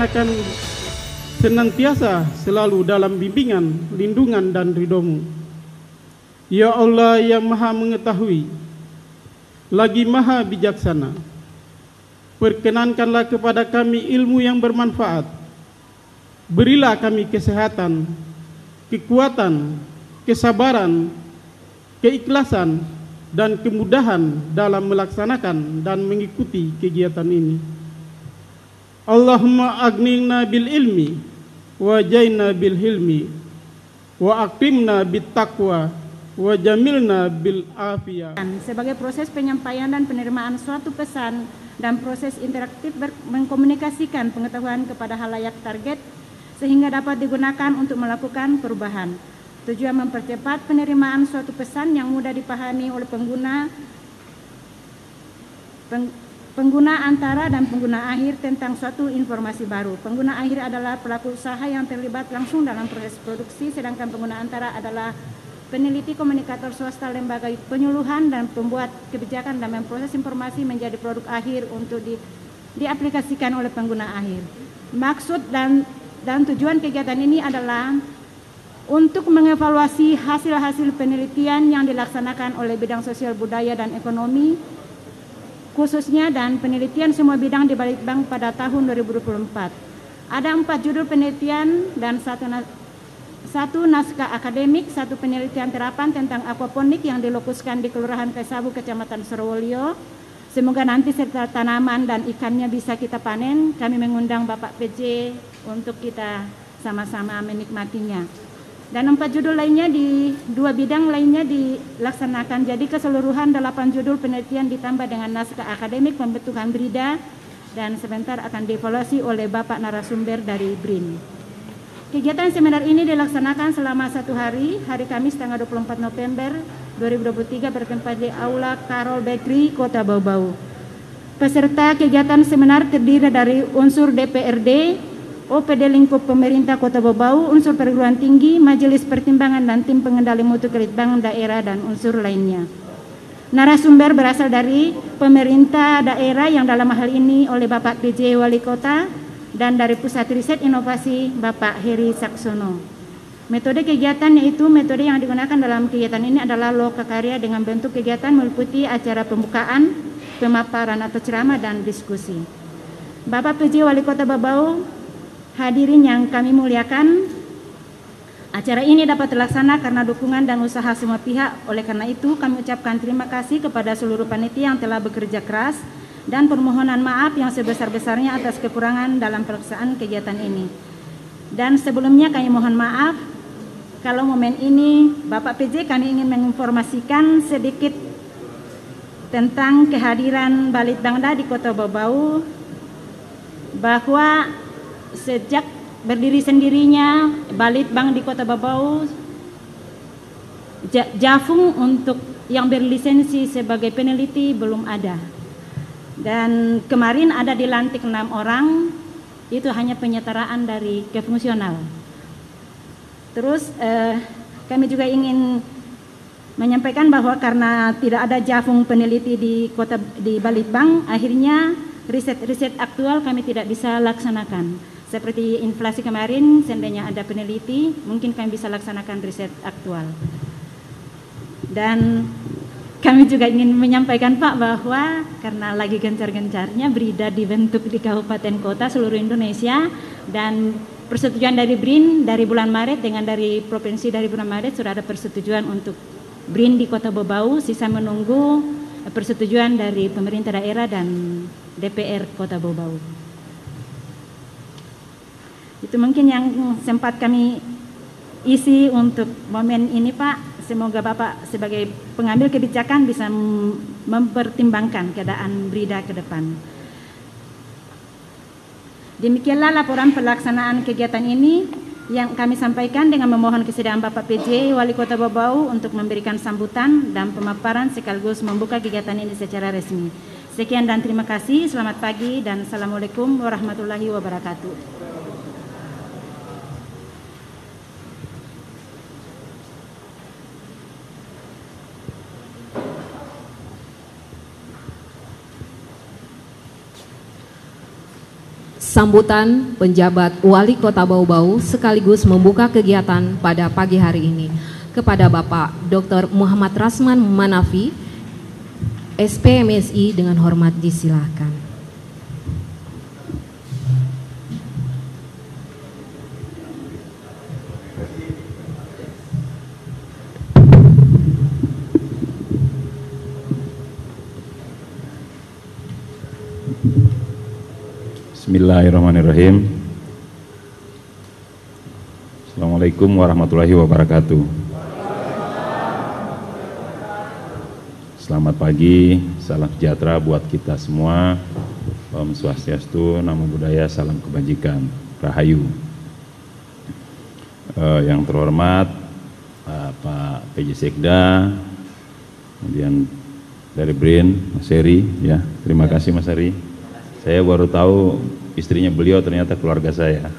akan senantiasa selalu dalam bimbingan, lindungan, dan ridho-Mu. Ya Allah yang maha mengetahui, lagi maha bijaksana, perkenankanlah kepada kami ilmu yang bermanfaat. Berilah kami kesehatan, kekuatan, kesabaran, keikhlasan, dan kemudahan dalam melaksanakan dan mengikuti kegiatan ini. Allahumma aghnina bil ilmi wa jaina bil hilmi wa akrimna bit taqwa wa jamilna bil afiyah. Sebagai proses penyampaian dan penerimaan suatu pesan dan proses interaktif mengkomunikasikan pengetahuan kepada halayak target sehingga dapat digunakan untuk melakukan perubahan. Tujuan mempercepat penerimaan suatu pesan yang mudah dipahami oleh pengguna antara dan pengguna akhir tentang suatu informasi baru. Pengguna akhir adalah pelaku usaha yang terlibat langsung dalam proses produksi, sedangkan pengguna antara adalah peneliti, komunikator swasta, lembaga penyuluhan, dan pembuat kebijakan dalam proses informasi menjadi produk akhir untuk diaplikasikan oleh pengguna akhir. Maksud dan tujuan kegiatan ini adalah untuk mengevaluasi hasil-hasil penelitian yang dilaksanakan oleh bidang sosial budaya dan ekonomi khususnya dan penelitian semua bidang di Balitbang pada tahun 2024. Ada 4 judul penelitian dan satu naskah akademik, 1 penelitian terapan tentang aquaponik yang dilokuskan di Kelurahan Kesabu, Kecamatan Sorowolyo. Semoga nanti serta tanaman dan ikannya bisa kita panen. Kami mengundang Bapak PJ untuk kita sama-sama menikmatinya. Dan 4 judul lainnya di 2 bidang lainnya dilaksanakan. Jadi keseluruhan 8 judul penelitian ditambah dengan naskah akademik pembentukan BRIDA dan sebentar akan dievaluasi oleh Bapak narasumber dari BRIN. Kegiatan seminar ini dilaksanakan selama 1 hari, hari Kamis tanggal 24 November 2023 bertempat di Aula Karol Bekri, Kota Bau-Bau. Peserta kegiatan seminar terdiri dari unsur DPRD, OPD lingkup pemerintah Kota Bau-Bau, unsur perguruan tinggi, majelis pertimbangan dan tim pengendali mutu kredit bank daerah dan unsur lainnya. Narasumber berasal dari pemerintah daerah yang dalam hal ini oleh Bapak PJ Wali Kota dan dari Pusat Riset Inovasi Bapak Heri Saksono. Metode kegiatan yaitu metode yang digunakan dalam kegiatan ini adalah lokakarya dengan bentuk kegiatan meliputi acara pembukaan, pemaparan atau ceramah dan diskusi. Bapak PJ Wali Kota Bau-Bau, hadirin yang kami muliakan, acara ini dapat terlaksana karena dukungan dan usaha semua pihak. Oleh karena itu, kami ucapkan terima kasih kepada seluruh panitia yang telah bekerja keras dan permohonan maaf yang sebesar-besarnya atas kekurangan dalam pelaksanaan kegiatan ini. Dan sebelumnya kami mohon maaf kalau momen ini Bapak PJ kami ingin menginformasikan sedikit tentang kehadiran Balitbangda di Kota Bau-Bau, bahwa sejak berdiri sendirinya Balitbang di Kota Bau-Bau, Jafung untuk yang berlisensi sebagai peneliti belum ada. Dan kemarin ada dilantik 6 orang, itu hanya penyetaraan dari kefungsional. Terus kami juga ingin menyampaikan bahwa karena tidak ada Jafung peneliti di Balitbang, akhirnya riset-riset aktual kami tidak bisa laksanakan. Seperti inflasi kemarin, seandainya ada peneliti, mungkin kami bisa laksanakan riset aktual. Dan kami juga ingin menyampaikan Pak bahwa karena lagi gencar-gencarnya BRIDA dibentuk di kabupaten kota seluruh Indonesia, dan persetujuan dari BRIN dari bulan Maret dengan dari provinsi dari bulan Maret sudah ada persetujuan untuk BRIN di Kota Bau-Bau, sisa menunggu persetujuan dari pemerintah daerah dan DPR Kota Bau-Bau. Itu mungkin yang sempat kami isi untuk momen ini Pak. Semoga Bapak sebagai pengambil kebijakan bisa mempertimbangkan keadaan BRIDA ke depan. Demikianlah laporan pelaksanaan kegiatan ini yang kami sampaikan dengan memohon kesediaan Bapak PJ Wali Kota Bau-Bau untuk memberikan sambutan dan pemaparan sekaligus membuka kegiatan ini secara resmi. Sekian dan terima kasih. Selamat pagi dan Assalamualaikum warahmatullahi wabarakatuh. sambutan penjabat Wali Kota Bau-Bau sekaligus membuka kegiatan pada pagi hari ini. Kepada Bapak Dr. Muhammad Rasman Manafi, SPMSI, dengan hormat disilakan. Bismillahirrahmanirrahim. Assalamualaikum warahmatullahi wabarakatuh. Selamat pagi, salam sejahtera buat kita semua. Om Swastiastu, Namo Buddhaya, salam kebajikan, Rahayu. Yang terhormat Pak PJ Sekda, kemudian dari BRIN, Mas Heri, ya, terima kasih Mas Heri. Saya baru tahu istrinya beliau ternyata keluarga saya.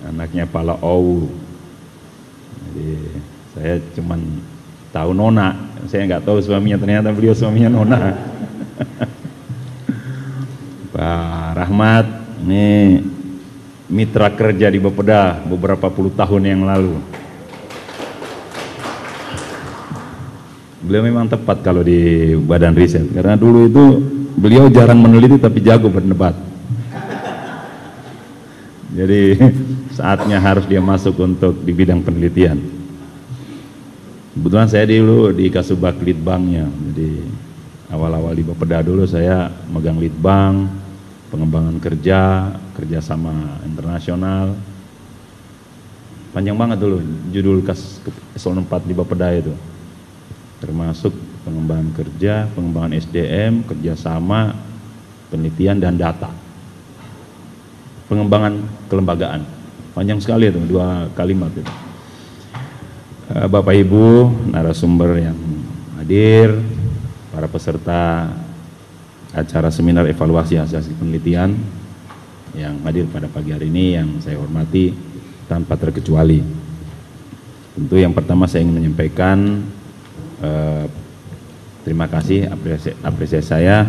Anaknya Pala Owu. Jadi saya cuman tahu Nona, saya nggak tahu suaminya, ternyata beliau suaminya Nona. Pak Rahmat, ini mitra kerja di Bapeda beberapa puluh tahun yang lalu. Beliau memang tepat kalau di badan riset, karena dulu itu beliau jarang meneliti tapi jago berdebat. Jadi saatnya harus dia masuk untuk di bidang penelitian. Kebetulan saya dulu di Kasubag Litbangnya, jadi awal-awal di Bapeda dulu saya megang Litbang, pengembangan kerjasama internasional. Panjang banget dulu judul eselon 4 di Bapeda itu. Termasuk pengembangan kerja, pengembangan SDM, kerjasama, penelitian dan data, pengembangan kelembagaan. Panjang sekali itu, 2 kalimat itu. Bapak Ibu narasumber yang hadir, para peserta acara seminar evaluasi hasil penelitian yang hadir pada pagi hari ini yang saya hormati tanpa terkecuali. Tentu yang pertama saya ingin menyampaikan terima kasih, apresiasi saya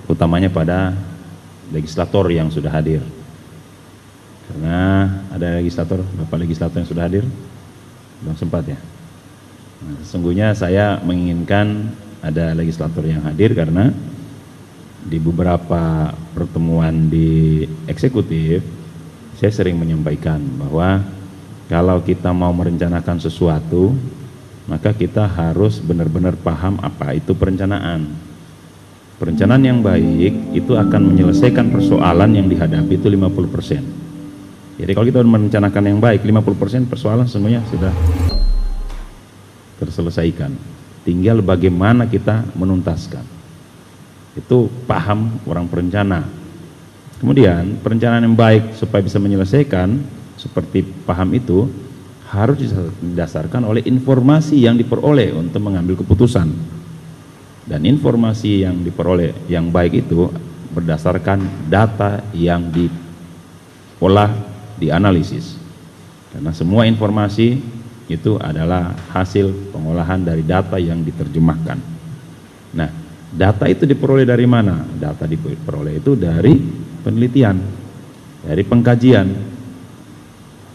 utamanya pada legislator yang sudah hadir, karena ada legislator, Bapak legislator yang sudah hadir belum sempat ya. Nah, sesungguhnya saya menginginkan ada legislator yang hadir karena di beberapa pertemuan di eksekutif saya sering menyampaikan bahwa kalau kita mau merencanakan sesuatu, maka kita harus benar-benar paham apa itu perencanaan. Perencanaan yang baik itu akan menyelesaikan persoalan yang dihadapi itu 50%. Jadi kalau kita merencanakan yang baik, 50% persoalan semuanya sudah terselesaikan. Tinggal bagaimana kita menuntaskan. Itu paham orang perencana. Kemudian perencanaan yang baik supaya bisa menyelesaikan seperti paham itu harus didasarkan oleh informasi yang diperoleh untuk mengambil keputusan. Dan informasi yang diperoleh yang baik itu berdasarkan data yang diolah, dianalisis. Karena semua informasi itu adalah hasil pengolahan dari data yang diterjemahkan. Nah, data itu diperoleh dari mana? Data diperoleh itu dari penelitian, dari pengkajian,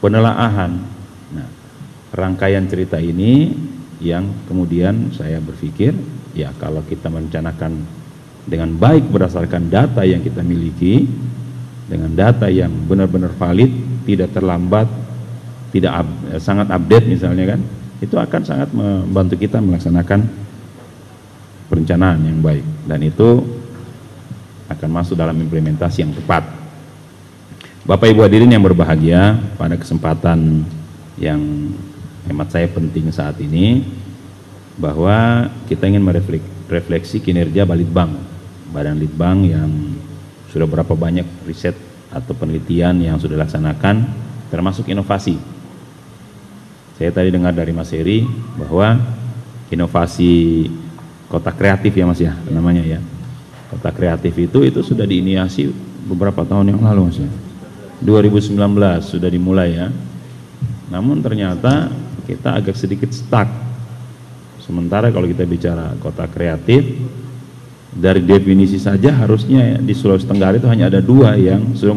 penelaahan. Nah, rangkaian cerita ini yang kemudian saya berpikir, ya kalau kita merencanakan dengan baik berdasarkan data yang kita miliki, dengan data yang benar-benar valid, tidak terlambat, tidak sangat update misalnya kan, itu akan sangat membantu kita melaksanakan perencanaan yang baik, dan itu akan masuk dalam implementasi yang tepat. Bapak Ibu hadirin yang berbahagia, pada kesempatan yang hemat saya penting saat ini, bahwa kita ingin merefleksi kinerja Balitbang, Badan Litbang yang sudah berapa banyak riset atau penelitian yang sudah dilaksanakan, termasuk inovasi. Saya tadi dengar dari Mas Heri bahwa inovasi kota kreatif ya Mas ya, namanya ya. Kota kreatif itu sudah diinisiasi beberapa tahun yang lalu Mas ya. 2019 sudah dimulai ya. Namun ternyata kita agak sedikit stuck. Sementara kalau kita bicara kota kreatif, Dari definisi saja harusnya di Sulawesi Tenggara itu hanya ada 2 yang sudah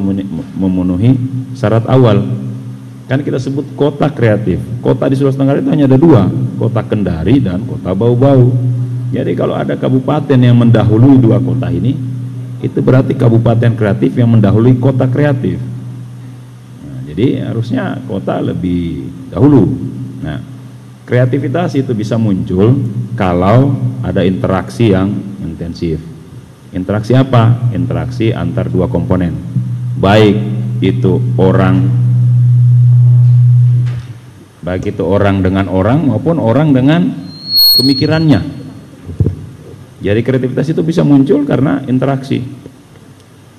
memenuhi syarat awal. Kan kita sebut kota kreatif. Kota di Sulawesi Tenggara itu hanya ada 2, Kota Kendari dan Kota Bau-Bau. Jadi kalau ada kabupaten yang mendahului 2 kota ini, itu berarti kabupaten kreatif yang mendahului kota kreatif. Nah, jadi harusnya kota lebih dahulu. Nah, kreativitas itu bisa muncul kalau ada interaksi yang intensif. Interaksi apa? Interaksi antar 2 komponen. Baik itu orang dengan orang maupun orang dengan pemikirannya. Jadi kreativitas itu bisa muncul karena interaksi.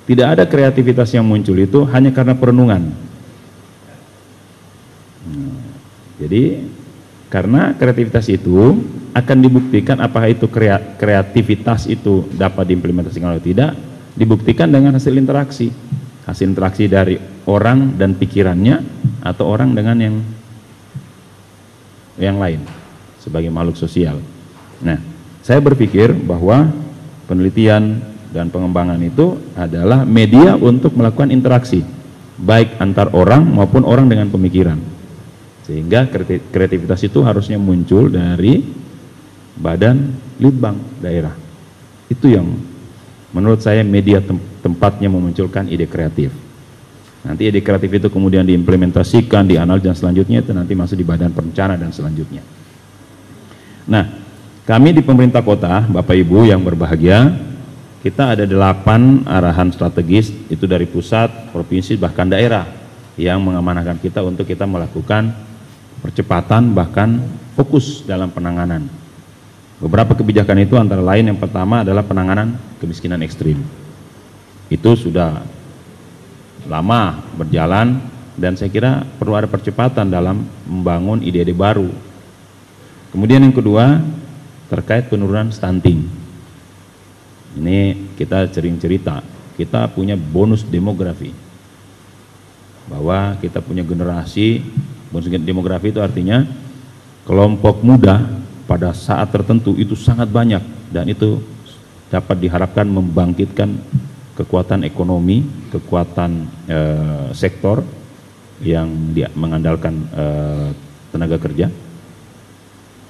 Tidak ada kreativitas yang muncul itu hanya karena perenungan. Jadi karena kreativitas itu akan dibuktikan apakah itu kreativitas itu dapat diimplementasikan atau tidak, dibuktikan dengan hasil interaksi. Hasil interaksi dari orang dan pikirannya atau orang dengan yang lain sebagai makhluk sosial. Nah, saya berpikir bahwa penelitian dan pengembangan itu adalah media untuk melakukan interaksi baik antar orang maupun orang dengan pemikiran. Sehingga kreativitas itu harusnya muncul dari badan litbang daerah. Itu yang menurut saya media tempatnya memunculkan ide kreatif. Nanti ide kreatif itu kemudian diimplementasikan, dianalisis dan selanjutnya itu nanti masuk di badan perencana dan selanjutnya. Nah, kami di pemerintah kota, Bapak Ibu yang berbahagia, kita ada 8 arahan strategis itu dari pusat, provinsi bahkan daerah yang mengamanahkan kita untuk kita melakukan percepatan bahkan fokus dalam penanganan. Beberapa kebijakan itu antara lain yang pertama adalah penanganan kemiskinan ekstrim. Itu sudah lama berjalan dan saya kira perlu ada percepatan dalam membangun ide-ide baru. Kemudian yang kedua terkait penurunan stunting. Ini kita sering cerita, kita punya bonus demografi. Bahwa kita punya generasi, bonus demografi itu artinya kelompok muda pada saat tertentu itu sangat banyak dan itu dapat diharapkan membangkitkan kekuatan ekonomi, kekuatan sektor yang mengandalkan tenaga kerja.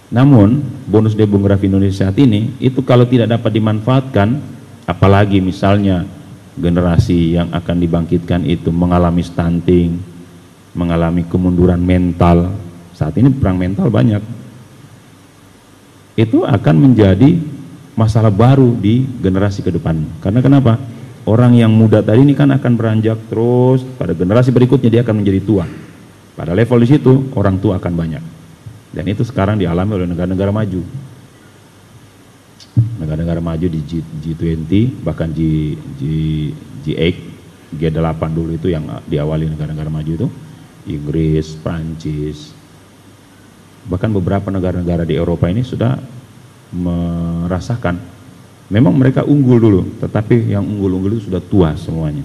Namun bonus demografi Indonesia saat ini itu kalau tidak dapat dimanfaatkan, apalagi misalnya generasi yang akan dibangkitkan itu mengalami stunting, mengalami kemunduran mental. Saat ini perang mental banyak. Itu akan menjadi masalah baru di generasi ke depan. Karena kenapa? Orang yang muda tadi ini kan akan beranjak terus, pada generasi berikutnya dia akan menjadi tua. Pada level di situ orang tua akan banyak. Dan itu sekarang dialami oleh negara-negara maju. Negara-negara maju di G20, bahkan G8, G8 dulu itu yang diawali negara-negara maju itu, Inggris, Prancis, bahkan beberapa negara-negara di Eropa ini sudah merasakan, memang mereka unggul dulu, tetapi yang unggul-unggul itu sudah tua semuanya.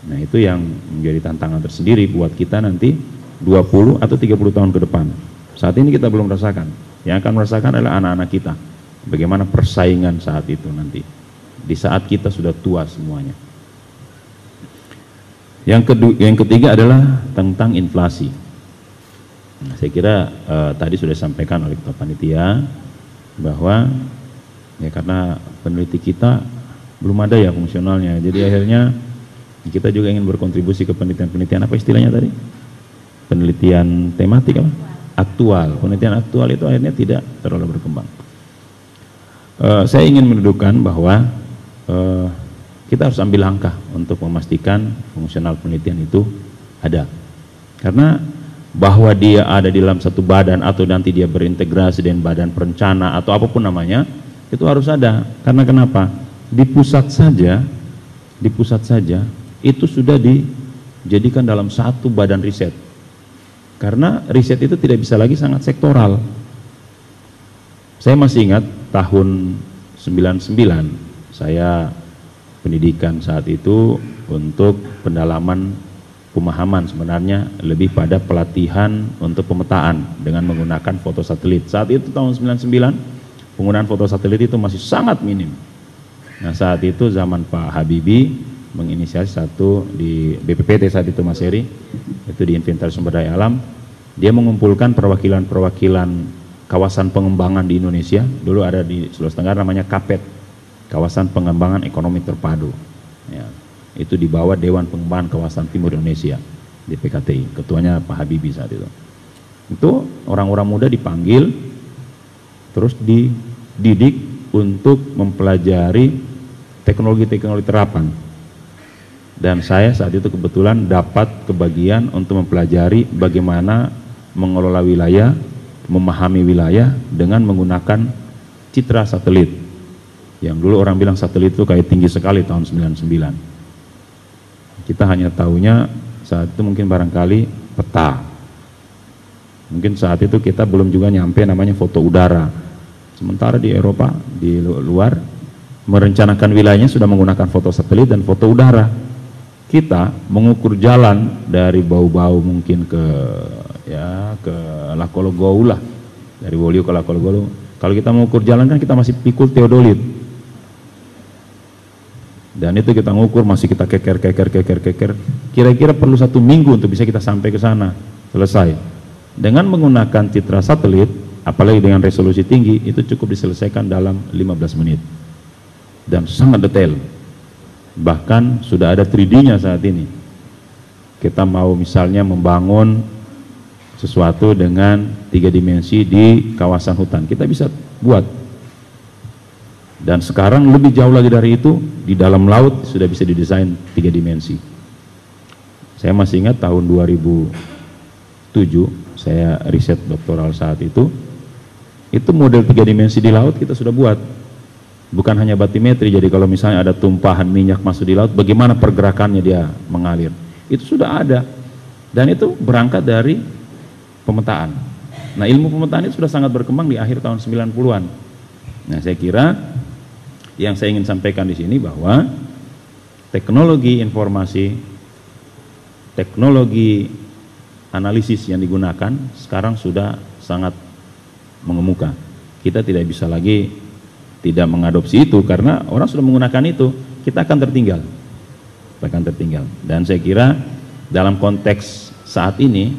Nah itu yang menjadi tantangan tersendiri buat kita nanti 20 atau 30 tahun ke depan. Saat ini kita belum merasakan, yang akan merasakan adalah anak-anak kita. Bagaimana persaingan saat itu nanti, di saat kita sudah tua semuanya. Yang ketiga adalah tentang inflasi. Nah, saya kira tadi sudah disampaikan oleh Ketua Panitia bahwa ya karena peneliti kita belum ada ya fungsionalnya, jadi akhirnya kita juga ingin berkontribusi ke penelitian-penelitian, apa istilahnya tadi? Penelitian tematik apa? Aktual. Penelitian aktual itu akhirnya tidak terlalu berkembang. Saya ingin mendudukan bahwa kita harus ambil langkah untuk memastikan fungsional penelitian itu ada. Karena bahwa dia ada di dalam satu badan atau nanti dia berintegrasi dengan badan perencana atau apapun namanya, itu harus ada. Karena kenapa? Di pusat saja itu sudah dijadikan dalam satu badan riset. Karena riset itu tidak bisa lagi sangat sektoral. Saya masih ingat tahun 99 saya pendidikan saat itu untuk pendalaman pemahaman, sebenarnya lebih pada pelatihan untuk pemetaan dengan menggunakan foto satelit. Saat itu tahun 99 penggunaan foto satelit itu masih sangat minim. Nah saat itu zaman Pak Habibie menginisiasi satu di BPPT saat itu Mas Heri, itu di Inventaris Sumber Daya Alam, dia mengumpulkan perwakilan-perwakilan kawasan pengembangan di Indonesia. Dulu ada di Sulawesi Tenggara namanya KAPET, Kawasan Pengembangan Ekonomi Terpadu. Ya, itu di bawah Dewan Pengembangan Kawasan Timur Indonesia di PKTI, ketuanya Pak Habibie saat itu. Itu orang-orang muda dipanggil, terus dididik untuk mempelajari teknologi-teknologi terapan. Dan saya saat itu kebetulan dapat kebagian untuk mempelajari bagaimana mengelola wilayah, memahami wilayah dengan menggunakan citra satelit. Yang dulu orang bilang satelit itu kayak tinggi sekali tahun 99. Kita hanya tahunya saat itu mungkin barangkali peta. Mungkin saat itu kita belum juga nyampe namanya foto udara. Sementara di Eropa, di luar, merencanakan wilayahnya sudah menggunakan foto satelit dan foto udara. Kita mengukur jalan dari Bau-Bau mungkin ke Lakologou lah, dari Wolio ke Lakologou. Kalau kita mengukur jalan kan kita masih pikul teodolit, dan itu kita mengukur masih kita keker. Kira-kira perlu 1 minggu untuk bisa kita sampai ke sana selesai. Dengan menggunakan citra satelit, apalagi dengan resolusi tinggi, itu cukup diselesaikan dalam 15 menit dan sangat detail. Bahkan sudah ada 3D-nya saat ini. Kita mau misalnya membangun sesuatu dengan 3 dimensi di kawasan hutan, kita bisa buat. Dan sekarang lebih jauh lagi dari itu, di dalam laut sudah bisa didesain 3 dimensi. Saya masih ingat tahun 2007, saya riset doktoral saat itu model 3 dimensi di laut kita sudah buat. Bukan hanya batimetri, jadi kalau misalnya ada tumpahan minyak masuk di laut, bagaimana pergerakannya dia mengalir, itu sudah ada. Dan itu berangkat dari pemetaan. Nah, ilmu pemetaan itu sudah sangat berkembang di akhir tahun 90-an. Nah, saya kira yang saya ingin sampaikan di sini bahwa teknologi informasi, teknologi analisis yang digunakan sekarang sudah sangat mengemuka. Kita tidak bisa lagi tidak mengadopsi itu, karena orang sudah menggunakan itu, kita akan tertinggal. Dan saya kira dalam konteks saat ini,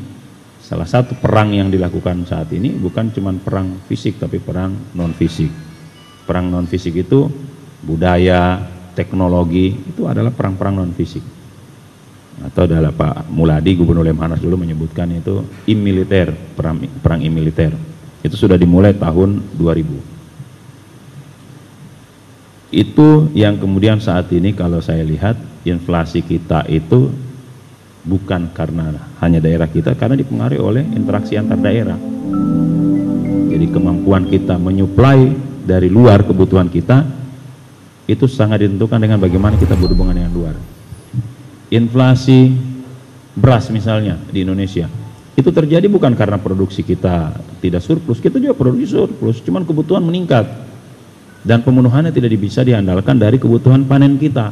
salah satu perang yang dilakukan saat ini bukan cuma perang fisik, tapi perang non fisik. Perang non fisik itu budaya, teknologi, itu adalah perang-perang non fisik. Atau adalah Pak Muladi, Gubernur Lemhanas dulu menyebutkan itu immiliter, perang immiliter. Itu sudah dimulai tahun 2000. Itu yang kemudian saat ini kalau saya lihat inflasi kita itu bukan karena hanya daerah kita, karena dipengaruhi oleh interaksi antar daerah. Jadi kemampuan kita menyuplai dari luar kebutuhan kita itu sangat ditentukan dengan bagaimana kita berhubungan dengan luar. Inflasi beras misalnya di Indonesia itu terjadi bukan karena produksi kita tidak surplus, kita juga produksi surplus, cuman kebutuhan meningkat. Dan pemenuhannya tidak bisa diandalkan dari kebutuhan panen kita.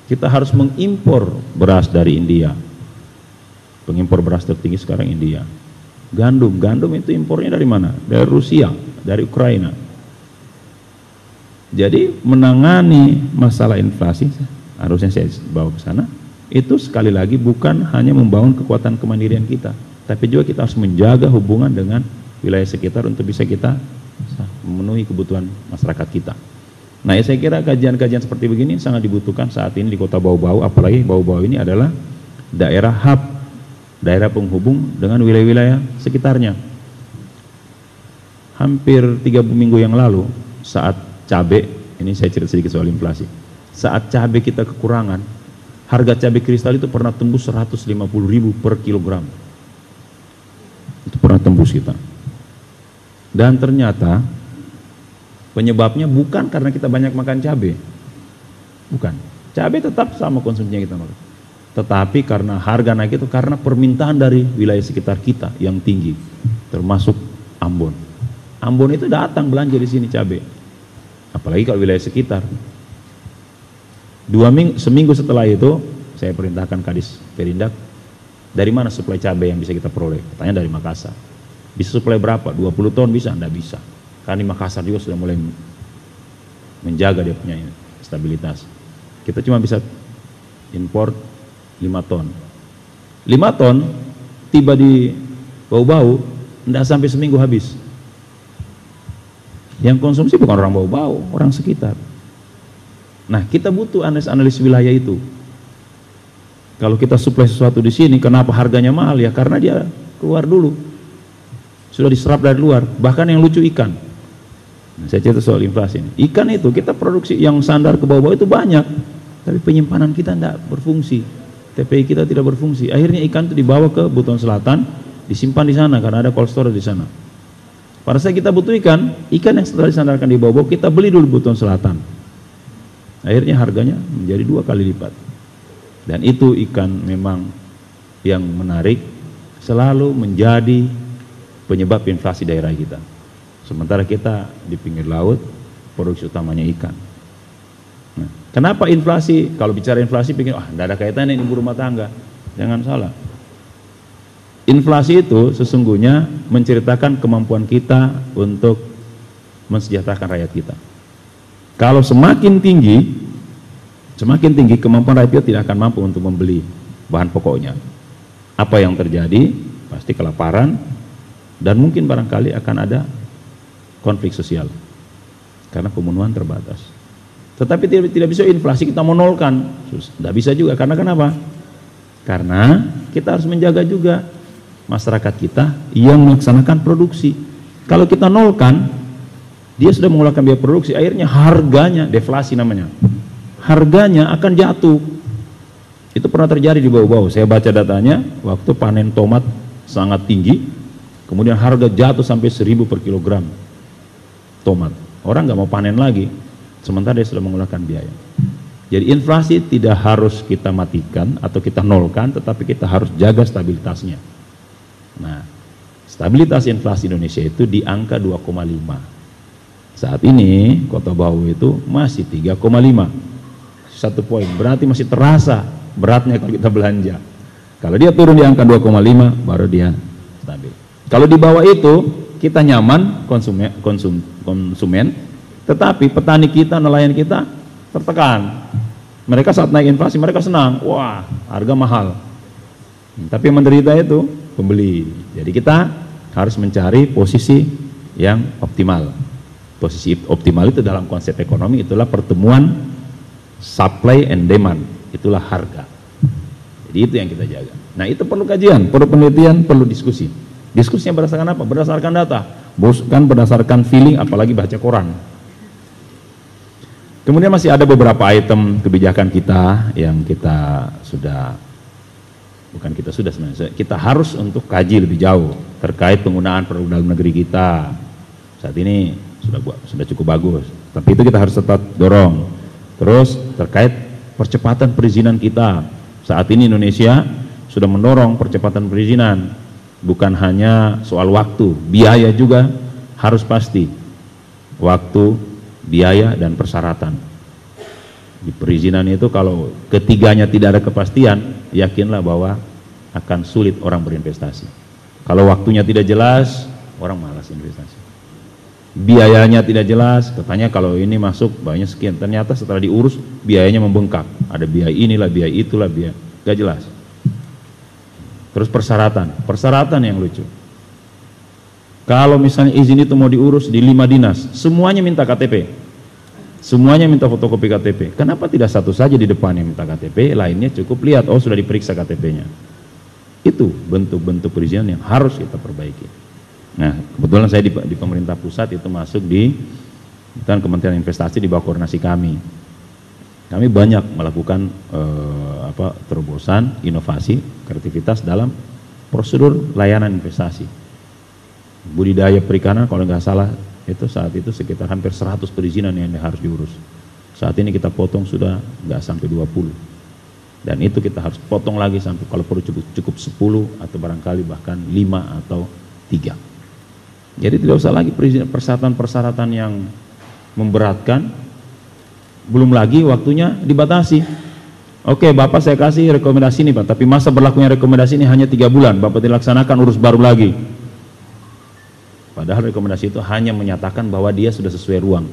Kita harus mengimpor beras dari India. Pengimpor beras tertinggi sekarang India. Gandum itu impornya dari mana? Dari Rusia, dari Ukraina. Jadi menangani masalah inflasi, harusnya saya bawa ke sana, itu sekali lagi bukan hanya membangun kekuatan kemandirian kita, tapi juga kita harus menjaga hubungan dengan wilayah sekitar untuk bisa kita memenuhi kebutuhan masyarakat kita. Nah, saya kira kajian-kajian seperti begini sangat dibutuhkan saat ini di Kota Bau-Bau, apalagi Bau-Bau ini adalah daerah hub, daerah penghubung dengan wilayah-wilayah sekitarnya. Hampir 3 minggu yang lalu, saat cabai, ini saya cerita sedikit soal inflasi, saat cabai kita kekurangan, harga cabai kristal itu pernah tembus 150.000 per kilogram. Itu pernah tembus kita. Dan ternyata penyebabnya bukan karena kita banyak makan cabai, bukan. Cabai tetap sama konsumsinya kita makan, tetapi karena harga naik itu karena permintaan dari wilayah sekitar kita yang tinggi, termasuk Ambon. Ambon itu datang belanja di sini cabai, apalagi kalau wilayah sekitar. Seminggu setelah itu saya perintahkan Kadis Perindak, dari mana suplai cabai yang bisa kita peroleh? Katanya dari Makassar. Bisa suplai berapa? 20 ton bisa? Enggak bisa. Karena di Makassar juga sudah mulai menjaga dia punya stabilitas. Kita cuma bisa import 5 ton. 5 ton tiba di Bau-Bau, tidak sampai seminggu habis. Yang konsumsi bukan orang Bau-Bau, orang sekitar. Nah, kita butuh analis wilayah itu. Kalau kita suplai sesuatu di sini, kenapa harganya mahal? Ya karena dia keluar dulu, sudah diserap dari luar. Bahkan yang lucu ikan. Nah, saya cerita soal inflasi ini. Ikan itu kita produksi yang sandar ke bawah itu banyak, tapi penyimpanan kita tidak berfungsi. TPI kita tidak berfungsi. Akhirnya ikan itu dibawa ke Buton Selatan, disimpan di sana karena ada cold storage di sana. Pada saat kita butuh ikan yang setelah disandarkan di bawah kita beli dulu Buton Selatan. Akhirnya harganya menjadi 2 kali lipat. Dan itu ikan memang yang menarik, selalu menjadi penyebab inflasi daerah kita. Sementara kita di pinggir laut, produksi utamanya ikan. Nah, kenapa inflasi? Kalau bicara inflasi, pikir, tidak ada kaitannya ini ibu rumah tangga. Jangan salah. Inflasi itu sesungguhnya menceritakan kemampuan kita untuk mensejahterakan rakyat kita. Kalau semakin tinggi kemampuan rakyat kita tidak akan mampu untuk membeli bahan pokoknya. Apa yang terjadi? Pasti kelaparan dan mungkin barangkali akan ada konflik sosial karena pembunuhan terbatas. Tetapi tidak bisa inflasi kita menolkan, tidak bisa juga. Karena kenapa? Karena kita harus menjaga juga masyarakat kita yang melaksanakan produksi. Kalau kita nolkan, dia sudah mengeluarkan biaya produksi, akhirnya harganya, deflasi namanya, harganya akan jatuh. Itu pernah terjadi di Bau-Bau. Saya baca datanya, waktu panen tomat sangat tinggi, kemudian harga jatuh sampai 1.000 per kilogram tomat. Orang nggak mau panen lagi, sementara dia sudah mengeluarkan biaya. Jadi inflasi tidak harus kita matikan atau kita nolkan, tetapi kita harus jaga stabilitasnya. Nah, stabilitas inflasi Indonesia itu di angka 2,5. Saat ini Kota Bau itu masih 3,5. 1 poin, berarti masih terasa beratnya kalau kita belanja. Kalau dia turun di angka 2,5 baru dia stabil. Kalau di bawah itu kita nyaman konsumen, tetapi petani kita, nelayan kita tertekan. Mereka saat naik inflasi mereka senang, wah harga mahal. Tapi yang menderita itu pembeli. Jadi kita harus mencari posisi yang optimal. Posisi optimal itu dalam konsep ekonomi itulah pertemuan supply and demand, itulah harga. Jadi itu yang kita jaga. Nah itu perlu kajian, perlu penelitian, perlu diskusi. Diskusinya berdasarkan apa? Berdasarkan data, bukan berdasarkan feeling, apalagi baca koran. Kemudian masih ada beberapa item kebijakan kita yang kita sudah, bukan kita sudah sebenarnya, kita harus untuk kaji lebih jauh terkait penggunaan produk dalam negeri kita. Saat ini sudah cukup bagus, tapi itu kita harus tetap dorong. Terus terkait percepatan perizinan kita. Saat ini Indonesia sudah mendorong percepatan perizinan. Bukan hanya soal waktu, biaya juga harus pasti. Waktu, biaya, dan persyaratan. Di perizinan itu kalau ketiganya tidak ada kepastian, yakinlah bahwa akan sulit orang berinvestasi. Kalau waktunya tidak jelas, orang malas investasi. Biayanya tidak jelas, katanya kalau ini masuk banyak sekian, ternyata setelah diurus biayanya membengkak. Ada biaya inilah, biaya itulah, biaya, gak jelas. Terus persyaratan yang lucu. Kalau misalnya izin itu mau diurus di 5 dinas, semuanya minta KTP, semuanya minta fotokopi KTP. Kenapa tidak satu saja di depan yang minta KTP, lainnya cukup lihat, oh sudah diperiksa KTP-nya. Itu bentuk-bentuk perizinan yang harus kita perbaiki. Nah, kebetulan saya di pemerintah pusat itu masuk di Kementerian Investasi di bawah koordinasi kami. Kami banyak melakukan terobosan, inovasi, kreativitas dalam prosedur layanan investasi. Budidaya perikanan kalau nggak salah itu saat itu sekitar hampir 100 perizinan yang harus diurus. Saat ini kita potong sudah nggak sampai 20. Dan itu kita harus potong lagi sampai kalau perlu cukup 10 atau barangkali bahkan 5 atau 3. Jadi tidak usah lagi persyaratan-persyaratan yang memberatkan. Belum lagi waktunya dibatasi. Oke, Bapak saya kasih rekomendasi ini Pak, tapi masa berlakunya rekomendasi ini hanya 3 bulan, Bapak dilaksanakan urus baru lagi. Padahal rekomendasi itu hanya menyatakan bahwa dia sudah sesuai ruang.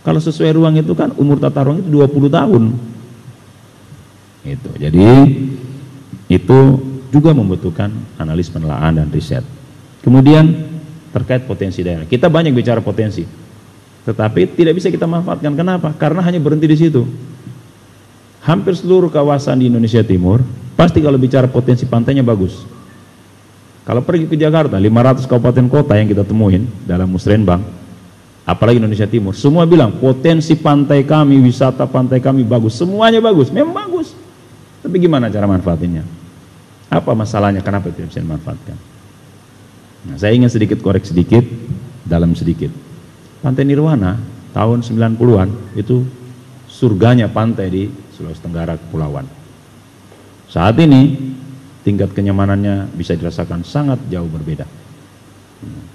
Kalau sesuai ruang itu kan umur tata ruang itu 20 tahun. Itu. Jadi itu juga membutuhkan analis penelaahan dan riset. Kemudian terkait potensi daerah. Kita banyak bicara potensi, tetapi tidak bisa kita manfaatkan. Kenapa? Karena hanya berhenti di situ. Hampir seluruh kawasan di Indonesia Timur pasti kalau bicara potensi pantainya bagus. Kalau pergi ke Jakarta, 500 kabupaten kota yang kita temuin dalam Musrenbang, apalagi Indonesia Timur, semua bilang potensi pantai kami, wisata pantai kami bagus, semuanya bagus, memang bagus. Tapi gimana cara manfaatinnya? Apa masalahnya? Kenapa tidak bisa dimanfaatkan? Nah, saya ingin sedikit korek sedikit dalam sedikit. Pantai Nirwana tahun 90-an itu surganya pantai di Sulawesi Tenggara Kepulauan. Saat ini tingkat kenyamanannya bisa dirasakan sangat jauh berbeda.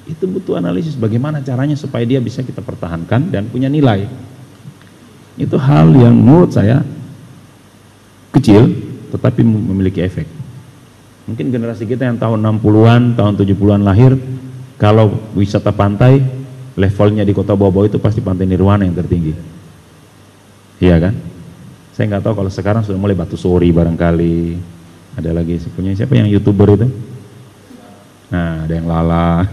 Itu butuh analisis bagaimana caranya supaya dia bisa kita pertahankan dan punya nilai. Itu hal yang menurut saya kecil tetapi memiliki efek. Mungkin generasi kita yang tahun 60-an, tahun 70-an lahir, kalau wisata pantai levelnya di Kota Bau-Bau itu pasti Pantai Nirwana yang tertinggi. Iya kan? Saya nggak tahu kalau sekarang sudah mulai Batu Sori barangkali. Ada lagi punya siapa yang YouTuber itu? Nah, ada yang Lala.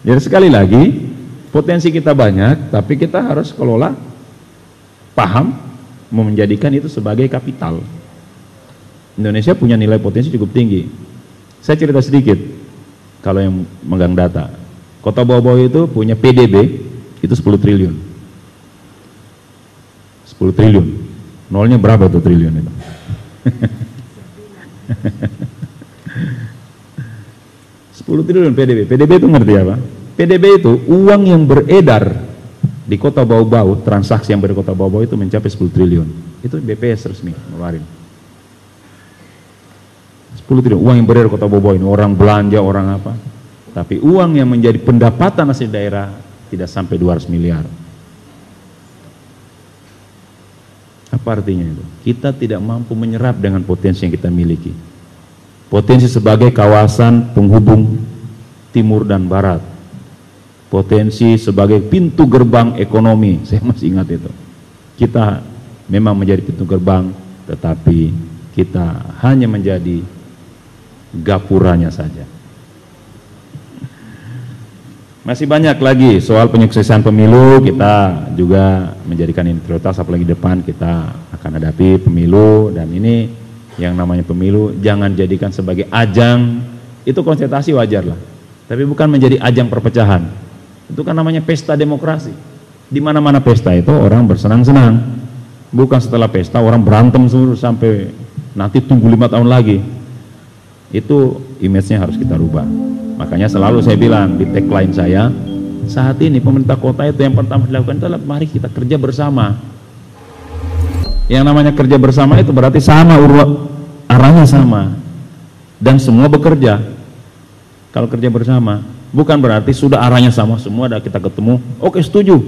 Jadi sekali lagi, potensi kita banyak, tapi kita harus kelola, paham, menjadikan itu sebagai kapital. Indonesia punya nilai potensi cukup tinggi. Saya cerita sedikit, kalau yang megang data. Kota Bau-Bau itu punya PDB, itu 10 triliun. 10 triliun. Nolnya berapa tuh triliun itu? 10 triliun PDB. PDB itu ngerti apa? PDB itu uang yang beredar di Kota Bau-Bau, transaksi yang beredar di Kota Bau-Bau itu mencapai 10 triliun. Itu BPS resmi ngeluarin. 10 triliun uang yang beredar di Kota Bau-Bau ini, orang belanja, orang apa. Tapi uang yang menjadi pendapatan asli daerah tidak sampai 200 miliar. Apa artinya itu? Kita tidak mampu menyerap dengan potensi yang kita miliki. Potensi sebagai kawasan penghubung timur dan barat. Potensi sebagai pintu gerbang ekonomi. Saya masih ingat itu. Kita memang menjadi pintu gerbang, tetapi kita hanya menjadi gapuranya saja. Masih banyak lagi soal penyuksesan pemilu, kita juga menjadikan ini prioritas, apalagi depan kita akan hadapi pemilu, dan ini yang namanya pemilu jangan jadikan sebagai ajang, itu konsentrasi wajar lah, tapi bukan menjadi ajang perpecahan. Itu kan namanya pesta demokrasi. Di mana-mana pesta itu orang bersenang-senang, bukan setelah pesta orang berantem sampai nanti tunggu 5 tahun lagi. Itu image-nya harus kita rubah. Makanya selalu saya bilang di tagline saya, saat ini pemerintah kota itu yang pertama dilakukan adalah mari kita kerja bersama. Yang namanya kerja bersama itu berarti sama, arahnya sama, dan semua bekerja. Kalau kerja bersama bukan berarti sudah arahnya sama, semua ada kita ketemu, oke setuju,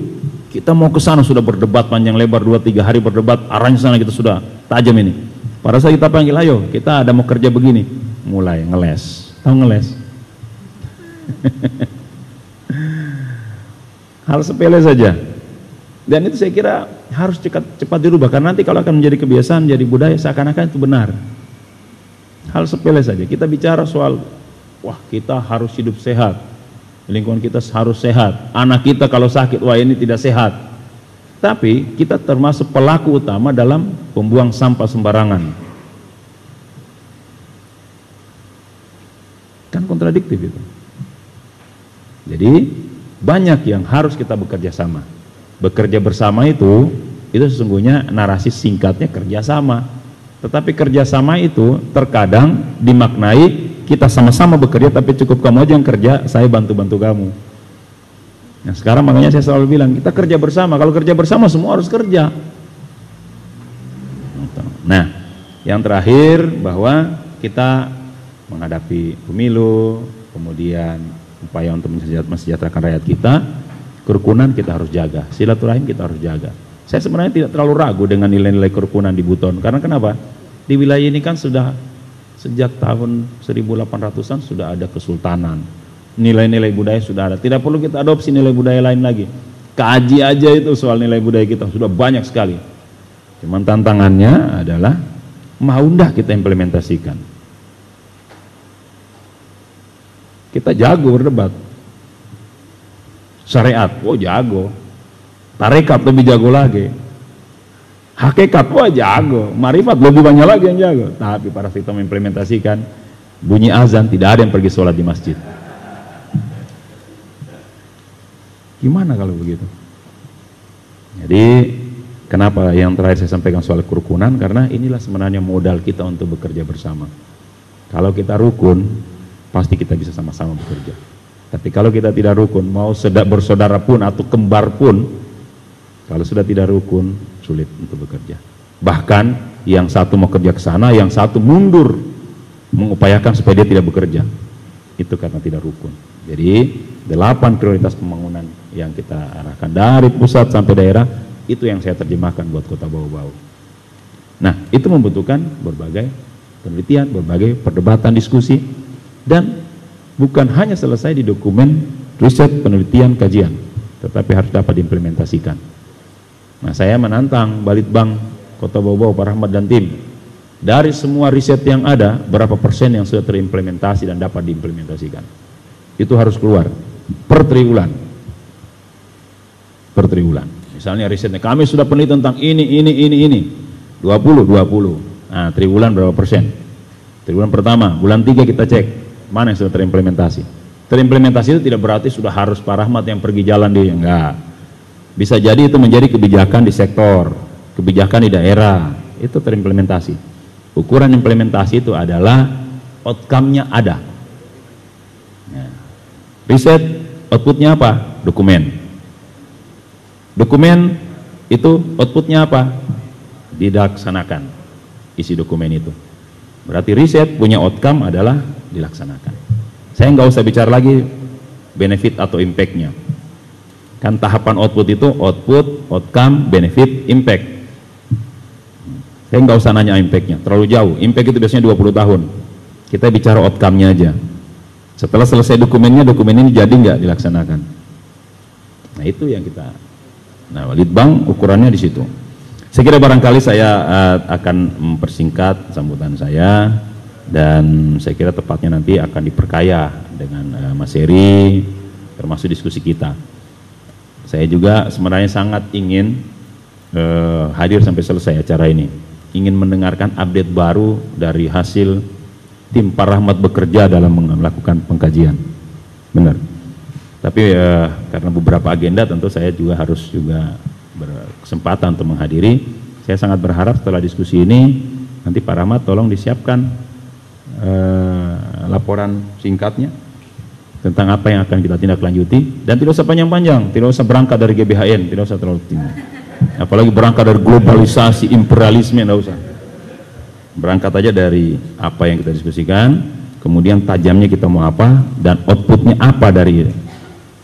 kita mau ke sana, sudah berdebat panjang lebar 2-3 hari berdebat, arahnya sana kita sudah tajam ini. Pada saat kita panggil, ayo kita ada mau kerja begini, mulai ngeles. Tahu ngeles? Hal sepele saja, dan itu saya kira harus cepat dirubah, karena nanti kalau akan menjadi kebiasaan, jadi budaya, seakan-akan itu benar. Hal sepele saja, kita bicara soal wah kita harus hidup sehat, lingkungan kita harus sehat, anak kita kalau sakit wah ini tidak sehat, tapi kita termasuk pelaku utama dalam pembuang sampah sembarangan. Kan kontradiktif itu. Jadi banyak yang harus kita bekerja sama. Bekerja bersama itu sesungguhnya narasi singkatnya kerjasama. Tetapi kerjasama itu terkadang dimaknai kita sama-sama bekerja, tapi cukup kamu aja yang kerja, saya bantu-bantu kamu. Nah sekarang makanya saya selalu bilang kita kerja bersama. Kalau kerja bersama semua harus kerja. Nah yang terakhir bahwa kita menghadapi pemilu, kemudian upaya untuk mensejahterakan rakyat kita, kerukunan kita harus jaga, silaturahim kita harus jaga. Saya sebenarnya tidak terlalu ragu dengan nilai-nilai kerukunan di Buton, karena kenapa? Di wilayah ini kan sudah sejak tahun 1800-an sudah ada kesultanan, nilai-nilai budaya sudah ada. Tidak perlu kita adopsi nilai budaya lain lagi. Kaji aja itu soal nilai budaya kita sudah banyak sekali. Cuman tantangannya adalah mau ndak kita implementasikan. Kita jago berdebat. Syariat, oh jago. Tarekat lebih jago lagi. Hakikat, wah jago. Marifat lebih banyak lagi yang jago. Tapi pada saat kita mengimplementasikan, bunyi azan tidak ada yang pergi sholat di masjid. Gimana kalau begitu? Jadi kenapa yang terakhir saya sampaikan soal kerukunan? Karena inilah sebenarnya modal kita untuk bekerja bersama. Kalau kita rukun, pasti kita bisa sama-sama bekerja. Tapi kalau kita tidak rukun, mau bersaudara pun atau kembar pun, kalau sudah tidak rukun, sulit untuk bekerja. Bahkan yang satu mau kerja ke sana, yang satu mundur mengupayakan supaya dia tidak bekerja. Itu karena tidak rukun. Jadi 8 prioritas pembangunan yang kita arahkan dari pusat sampai daerah, itu yang saya terjemahkan buat Kota Bau-Bau. Nah, itu membutuhkan berbagai penelitian, berbagai perdebatan, diskusi, dan bukan hanya selesai di dokumen riset, penelitian, kajian, tetapi harus dapat diimplementasikan. Nah, saya menantang Balitbang Kota Bau-Bau, Pak Rahmat dan tim, dari semua riset yang ada, berapa persen yang sudah terimplementasi dan dapat diimplementasikan. Itu harus keluar per triwulan. Per triwulan. Misalnya risetnya, kami sudah peneliti tentang ini. 20. Nah, triwulan berapa persen? Triwulan pertama, bulan 3 kita cek, mana yang sudah terimplementasi. Terimplementasi itu tidak berarti sudah harus Pak Rahmat yang pergi jalan dia, enggak. Bisa jadi itu menjadi kebijakan di sektor, kebijakan di daerah, itu terimplementasi. Ukuran implementasi itu adalah outcome-nya ada. Nah, riset, outputnya apa? Dokumen. Dokumen itu outputnya apa? Dilaksanakan isi dokumen itu. Berarti riset punya outcome adalah dilaksanakan. Saya nggak usah bicara lagi benefit atau impact-nya. Kan tahapan output itu output, outcome, benefit, impact. Saya nggak usah nanya impact-nya, terlalu jauh. Impact itu biasanya 20 tahun. Kita bicara outcome-nya aja. Setelah selesai dokumennya, dokumen ini jadi nggak dilaksanakan. Nah, itu yang kita. Nah, Litbang ukurannya di situ. Saya kira barangkali saya akan mempersingkat sambutan saya, dan saya kira tepatnya nanti akan diperkaya dengan Mas Heri, termasuk diskusi kita. Saya juga sebenarnya sangat ingin hadir sampai selesai acara ini. Ingin mendengarkan update baru dari hasil tim Pak Rahmat bekerja dalam melakukan pengkajian. Benar. Tapi karena beberapa agenda tentu saya juga harus berkesempatan untuk menghadiri. Saya sangat berharap setelah diskusi ini nanti Pak Rahmat tolong disiapkan laporan singkatnya tentang apa yang akan kita tindak lanjuti, dan tidak usah panjang-panjang, tidak usah berangkat dari GBHN, tidak usah terlalu tinggi, apalagi berangkat dari globalisasi, imperialisme, tidak usah. Berangkat aja dari apa yang kita diskusikan, kemudian tajamnya kita mau apa, dan outputnya apa dari itu.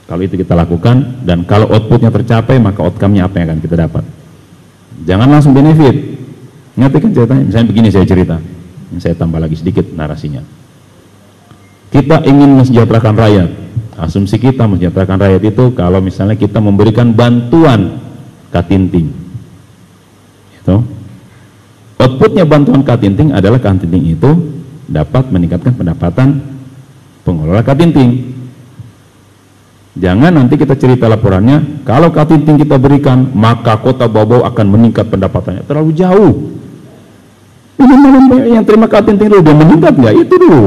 Kalau itu kita lakukan, dan kalau outputnya tercapai, maka outcome-nya apa yang akan kita dapat. Jangan langsung benefit. Ngerti kan ceritanya? Misalnya begini saya cerita, saya tambah lagi sedikit narasinya. Kita ingin mensejahterakan rakyat. Asumsi kita mensejahterakan rakyat itu kalau misalnya kita memberikan bantuan Katinting. Itu. Outputnya bantuan Katinting adalah Katinting itu dapat meningkatkan pendapatan pengelola Katinting. Jangan nanti kita cerita laporannya, kalau Katinting kita berikan, maka Kota Bau-Bau akan meningkat pendapatannya. Terlalu jauh. Ini yang terima Katinting dulu, dia meningkat nggak? Itu dulu.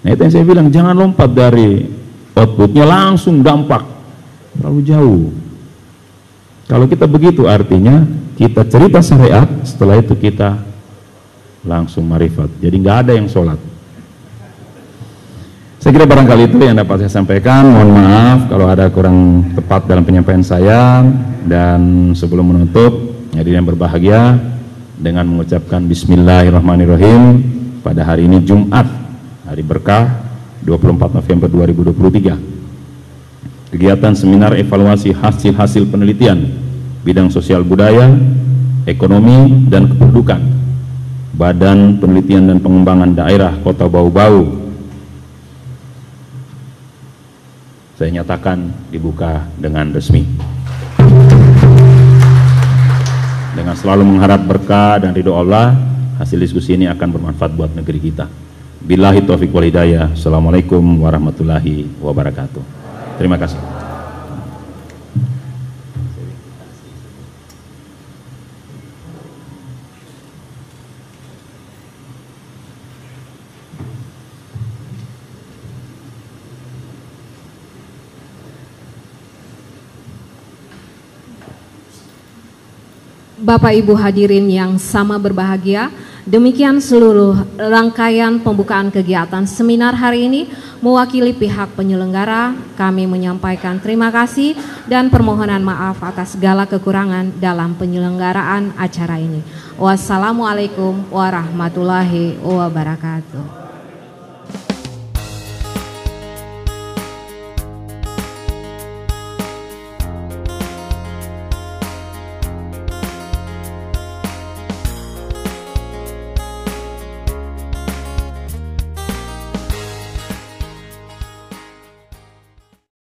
Nah, itu yang saya bilang, jangan lompat dari outputnya langsung dampak, terlalu jauh. Kalau kita begitu artinya kita cerita syariat, setelah itu kita langsung marifat. Jadi nggak ada yang sholat. Saya kira barangkali itu yang dapat saya sampaikan. Mohon maaf kalau ada kurang tepat dalam penyampaian saya, dan sebelum menutup, hadirin yang berbahagia, dengan mengucapkan Bismillahirrahmanirrahim pada hari ini Jumat, hari berkah 24 November 2023. Kegiatan seminar evaluasi hasil-hasil penelitian bidang sosial budaya, ekonomi, dan kependudukan Badan Penelitian dan Pengembangan Daerah Kota Bau-Bau saya nyatakan dibuka dengan resmi. Dengan selalu mengharap berkah dan ridho Allah, hasil diskusi ini akan bermanfaat buat negeri kita. Billahi taufiq wal hidayah. Assalamualaikum warahmatullahi wabarakatuh. Terima kasih. Bapak Ibu hadirin yang sama berbahagia, demikian seluruh rangkaian pembukaan kegiatan seminar hari ini. Mewakili pihak penyelenggara, kami menyampaikan terima kasih dan permohonan maaf atas segala kekurangan dalam penyelenggaraan acara ini. Wassalamualaikum warahmatullahi wabarakatuh.